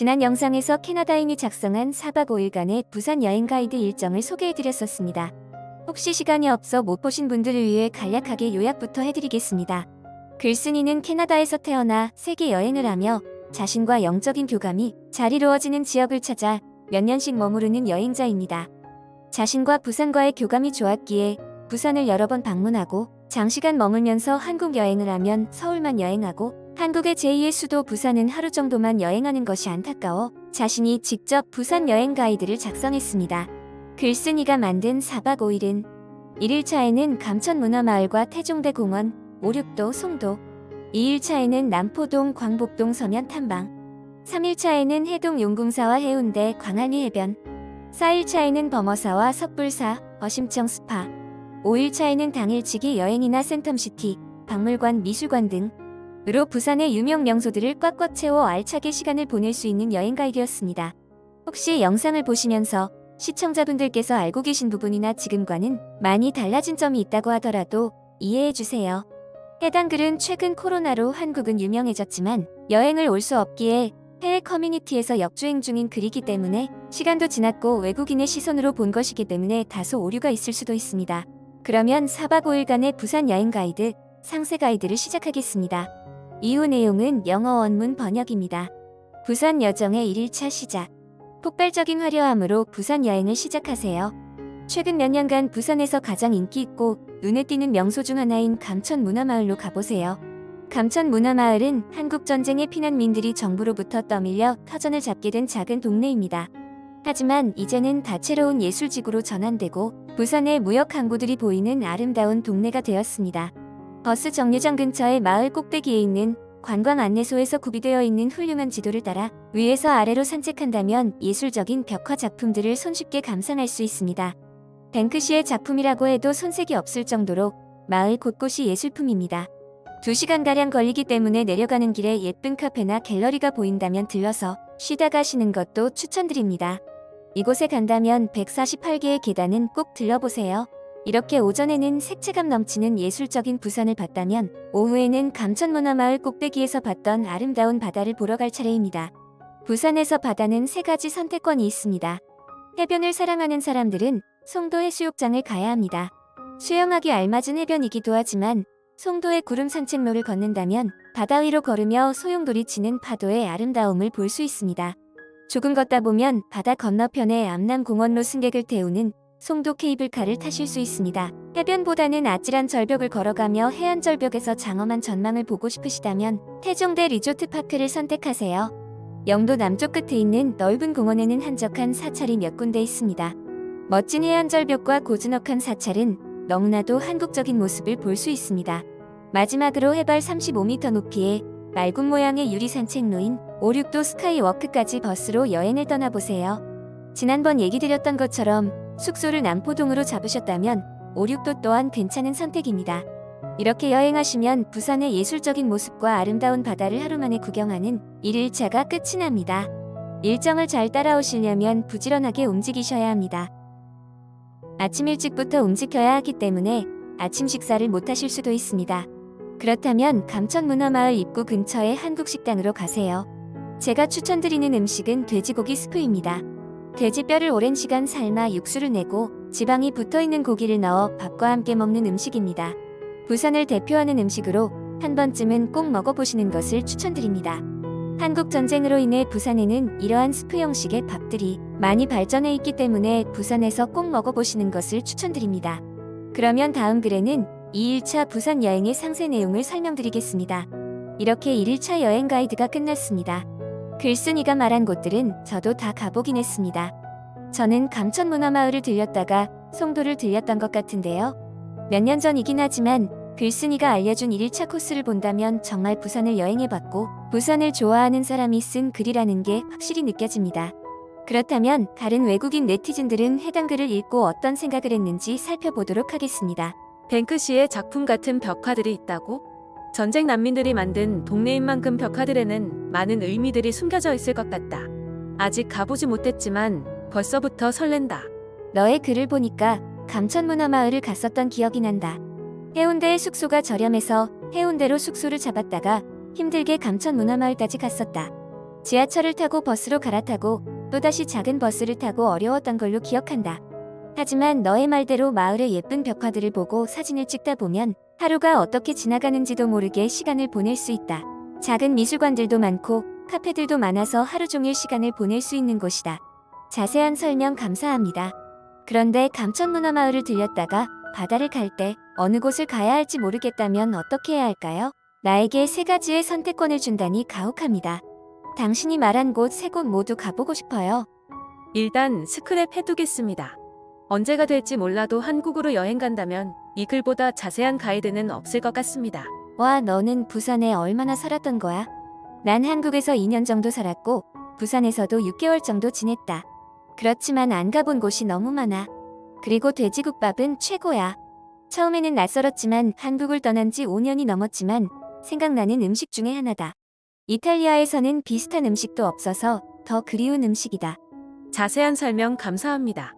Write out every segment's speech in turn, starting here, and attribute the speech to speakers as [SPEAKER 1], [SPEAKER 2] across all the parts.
[SPEAKER 1] 지난 영상에서 캐나다인이 작성한 4박 5일간의 부산 여행 가이드 일정을 소개해드렸었습니다. 혹시 시간이 없어 못 보신 분들을 위해 간략하게 요약부터 해드리겠습니다. 글쓴이는 캐나다에서 태어나 세계 여행을 하며 자신과 영적인 교감이 잘 이루어지는 지역을 찾아 몇 년씩 머무르는 여행자입니다. 자신과 부산과의 교감이 좋았기에 부산을 여러 번 방문하고 장시간 머물면서 한국 여행을 하면 서울만 여행하고 한국의 제2의 수도 부산은 하루 정도만 여행하는 것이 안타까워 자신이 직접 부산 여행 가이드를 작성했습니다. 글쓴이가 만든 4박 5일은 1일차에는 감천문화마을과 태종대 공원, 오륙도, 송도 2일차에는 남포동, 광복동 서면 탐방 3일차에는 해동 용궁사와 해운대, 광안리 해변 4일차에는 범어사와 섣불사, 어심청 스파 5일차에는 당일치기 여행이나 센텀시티, 박물관, 미술관 등으로 부산의 유명 명소들을 꽉꽉 채워 알차게 시간을 보낼 수 있는 여행 가이드였습니다. 혹시 영상을 보시면서 시청자분들께서 알고 계신 부분이나 지금과는 많이 달라진 점이 있다고 하더라도 이해해주세요. 해당 글은 최근 코로나로 한국은 유명해졌지만 여행을 올 수 없기에 해외 커뮤니티에서 역주행 중인 글이기 때문에 시간도 지났고 외국인의 시선으로 본 것이기 때문에 다소 오류가 있을 수도 있습니다. 그러면 4박 5일간의 부산 여행 가이드, 상세 가이드를 시작하겠습니다. 이후 내용은 영어 원문 번역입니다. 부산 여정의 1일차 시작. 폭발적인 화려함으로 부산 여행을 시작하세요. 최근 몇 년간 부산에서 가장 인기 있고 눈에 띄는 명소 중 하나인 감천문화마을로 가보세요. 감천문화마을은 한국전쟁의 피난민들이 정부로부터 떠밀려 터전을 잡게 된 작은 동네입니다. 하지만 이제는 다채로운 예술지구로 전환되고 부산의 무역 항구들이 보이는 아름다운 동네가 되었습니다. 버스 정류장 근처의 마을 꼭대기에 있는 관광 안내소에서 구비되어 있는 훌륭한 지도를 따라 위에서 아래로 산책한다면 예술적인 벽화 작품들을 손쉽게 감상할 수 있습니다. 뱅크시의 작품이라고 해도 손색이 없을 정도로 마을 곳곳이 예술품입니다. 2시간가량 걸리기 때문에 내려가는 길에 예쁜 카페나 갤러리가 보인다면 들러서 쉬다 가시는 것도 추천드립니다. 이곳에 간다면 148개의 계단은 꼭 들러보세요. 이렇게 오전에는 색채감 넘치는 예술적인 부산을 봤다면 오후에는 감천문화마을 꼭대기에서 봤던 아름다운 바다를 보러 갈 차례입니다. 부산에서 바다는 3가지 선택권이 있습니다. 해변을 사랑하는 사람들은 송도 해수욕장을 가야 합니다. 수영하기 알맞은 해변이기도 하지만 송도의 구름 산책로를 걷는다면 바다 위로 걸으며 소용돌이 치는 파도의 아름다움을 볼 수 있습니다. 조금 걷다 보면 바다 건너편의 암남공원로 승객을 태우는 송도 케이블카를 타실 수 있습니다. 해변보다는 아찔한 절벽을 걸어가며 해안 절벽에서 장엄한 전망을 보고 싶으시다면 태종대 리조트 파크를 선택하세요. 영도 남쪽 끝에 있는 넓은 공원에는 한적한 사찰이 몇 군데 있습니다. 멋진 해안 절벽과 고즈넉한 사찰은 너무나도 한국적인 모습을 볼 수 있습니다. 마지막으로 해발 35m 높이의 말굽 모양의 유리 산책로인 오륙도 스카이워크까지 버스로 여행을 떠나보세요. 지난번 얘기 드렸던 것처럼 숙소를 남포동으로 잡으셨다면 오륙도 또한 괜찮은 선택입니다. 이렇게 여행하시면 부산의 예술적인 모습과 아름다운 바다를 하루 만에 구경하는 1일차가 끝이 납니다. 일정을 잘 따라오시려면 부지런하게 움직이셔야 합니다. 아침 일찍부터 움직여야 하기 때문에 아침 식사를 못 하실 수도 있습니다. 그렇다면 감천문화마을 입구 근처의 한국식당으로 가세요. 제가 추천드리는 음식은 돼지고기 스프입니다. 돼지뼈를 오랜 시간 삶아 육수를 내고 지방이 붙어있는 고기를 넣어 밥과 함께 먹는 음식입니다. 부산을 대표하는 음식으로 한 번쯤은 꼭 먹어보시는 것을 추천드립니다. 한국 전쟁으로 인해 부산에는 이러한 스프 형식의 밥들이 많이 발전해 있기 때문에 부산에서 꼭 먹어보시는 것을 추천드립니다. 그러면 다음 글에는 2일차 부산 여행의 상세 내용을 설명드리겠습니다. 이렇게 1일차 여행 가이드가 끝났습니다. 글쓴이가 말한 곳들은 저도 다 가보긴 했습니다. 저는 감천문화마을을 들렸다가 송도를 들렸던 것 같은데요. 몇 년 전이긴 하지만 글쓴이가 알려준 1일차 코스를 본다면 정말 부산을 여행해봤고 부산을 좋아하는 사람이 쓴 글이라는 게 확실히 느껴집니다. 그렇다면 다른 외국인 네티즌들은 해당 글을 읽고 어떤 생각을 했는지 살펴보도록 하겠습니다.
[SPEAKER 2] 뱅크시의 작품 같은 벽화들이 있다고? 전쟁 난민들이 만든 동네인 만큼 벽화들에는 많은 의미들이 숨겨져 있을 것 같다. 아직 가보지 못했지만 벌써부터 설렌다.
[SPEAKER 1] 너의 글을 보니까 감천문화마을을 갔었던 기억이 난다. 해운대의 숙소가 저렴해서 해운대로 숙소를 잡았다가 힘들게 감천문화마을까지 갔었다. 지하철을 타고 버스로 갈아타고 또다시 작은 버스를 타고 어려웠던 걸로 기억한다. 하지만 너의 말대로 마을의 예쁜 벽화들을 보고 사진을 찍다 보면 하루가 어떻게 지나가는지도 모르게 시간을 보낼 수 있다. 작은 미술관들도 많고 카페들도 많아서 하루 종일 시간을 보낼 수 있는 곳이다. 자세한 설명 감사합니다. 그런데 감천문화마을을 들렸다가 바다를 갈 때 어느 곳을 가야 할지 모르겠다면 어떻게 해야 할까요? 나에게 3가지의 선택권을 준다니 가혹합니다. 당신이 말한 곳 3곳 모두 가보고 싶어요.
[SPEAKER 2] 일단 스크랩 해두겠습니다. 언제가 될지 몰라도 한국으로 여행 간다면 이 글보다 자세한 가이드는 없을 것 같습니다.
[SPEAKER 1] 와, 너는 부산에 얼마나 살았던 거야? 난 한국에서 2년 정도 살았고 부산에서도 6개월 정도 지냈다. 그렇지만 안 가본 곳이 너무 많아. 그리고 돼지국밥은 최고야. 처음에는 낯설었지만 한국을 떠난 지 5년이 넘었지만 생각나는 음식 중에 하나다. 이탈리아에서는 비슷한 음식도 없어서 더 그리운 음식이다.
[SPEAKER 2] 자세한 설명 감사합니다.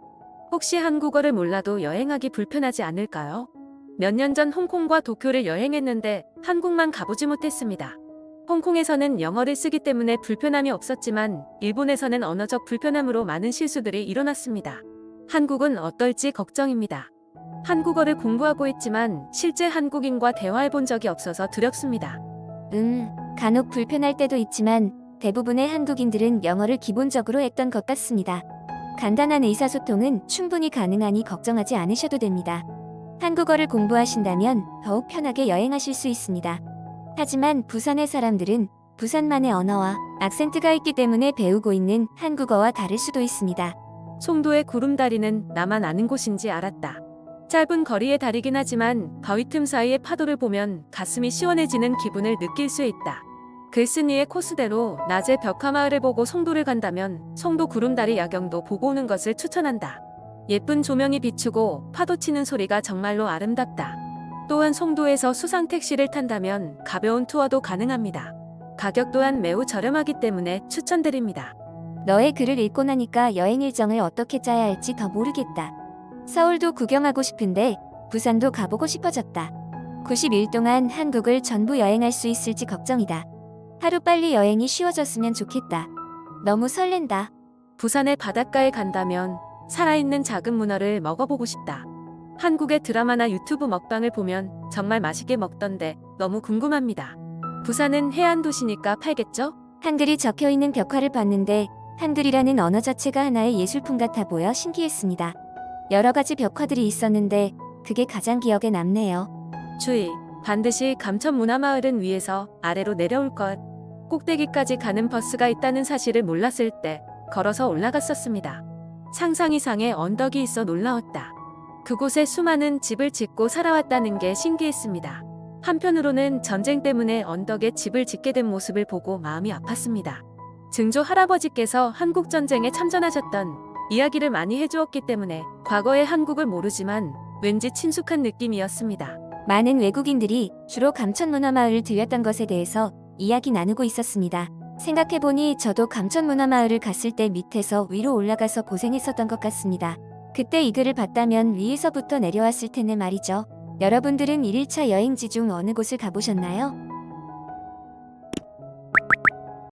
[SPEAKER 2] 혹시 한국어를 몰라도 여행하기 불편하지 않을까요? 몇 년 전 홍콩과 도쿄를 여행했는데 한국만 가보지 못했습니다. 홍콩에서는 영어를 쓰기 때문에 불편함이 없었지만 일본에서는 언어적 불편함으로 많은 실수들이 일어났습니다. 한국은 어떨지 걱정입니다. 한국어를 공부하고 있지만 실제 한국인과 대화해본 적이 없어서 두렵습니다.
[SPEAKER 1] 간혹 불편할 때도 있지만 대부분의 한국인들은 영어를 기본적으로 했던 것 같습니다. 간단한 의사소통은 충분히 가능하니 걱정하지 않으셔도 됩니다. 한국어를 공부하신다면 더욱 편하게 여행하실 수 있습니다. 하지만 부산의 사람들은 부산만의 언어와 악센트가 있기 때문에 배우고 있는 한국어와 다를 수도 있습니다.
[SPEAKER 2] 송도의 구름다리는 나만 아는 곳인지 알았다. 짧은 거리의 다리긴 하지만 바위 틈 사이의 파도를 보면 가슴이 시원해지는 기분을 느낄 수 있다. 글쓴이의 코스대로 낮에 벽화마을을 보고 송도를 간다면 송도 구름다리 야경도 보고 오는 것을 추천한다. 예쁜 조명이 비추고 파도 치는 소리가 정말로 아름답다. 또한 송도에서 수상 택시를 탄다면 가벼운 투어도 가능합니다. 가격 또한 매우 저렴하기 때문에 추천드립니다.
[SPEAKER 1] 너의 글을 읽고 나니까 여행 일정을 어떻게 짜야 할지 더 모르겠다. 서울도 구경하고 싶은데 부산도 가보고 싶어졌다. 90일 동안 한국을 전부 여행할 수 있을지 걱정이다. 하루빨리 여행이 쉬워졌으면 좋겠다. 너무 설렌다.
[SPEAKER 2] 부산의 바닷가에 간다면 살아있는 작은 문어를 먹어보고 싶다. 한국의 드라마나 유튜브 먹방을 보면 정말 맛있게 먹던데 너무 궁금합니다. 부산은 해안 도시니까 팔겠죠?
[SPEAKER 1] 한글이 적혀있는 벽화를 봤는데 한글이라는 언어 자체가 하나의 예술품 같아 보여 신기했습니다. 여러 가지 벽화들이 있었는데 그게 가장 기억에 남네요.
[SPEAKER 2] 주의! 반드시 감천문화마을은 위에서 아래로 내려올 것. 꼭대기까지 가는 버스가 있다는 사실을 몰랐을 때 걸어서 올라갔었습니다. 상상 이상의 언덕이 있어 놀라웠다. 그곳에 수많은 집을 짓고 살아왔다는 게 신기했습니다. 한편으로는 전쟁 때문에 언덕에 집을 짓게 된 모습을 보고 마음이 아팠습니다. 증조 할아버지께서 한국전쟁에 참전하셨던 이야기를 많이 해주었기 때문에 과거의 한국을 모르지만 왠지 친숙한 느낌이었습니다.
[SPEAKER 1] 많은 외국인들이 주로 감천문화마을을 들렸던 것에 대해서 이야기 나누고 있었습니다. 생각해보니 저도 감천문화마을을 갔을 때 밑에서 위로 올라가서 고생했었던 것 같습니다. 그때 이 글을 봤다면 위에서부터 내려왔을 텐데 말이죠. 여러분들은 1일차 여행지 중 어느 곳을 가보셨나요?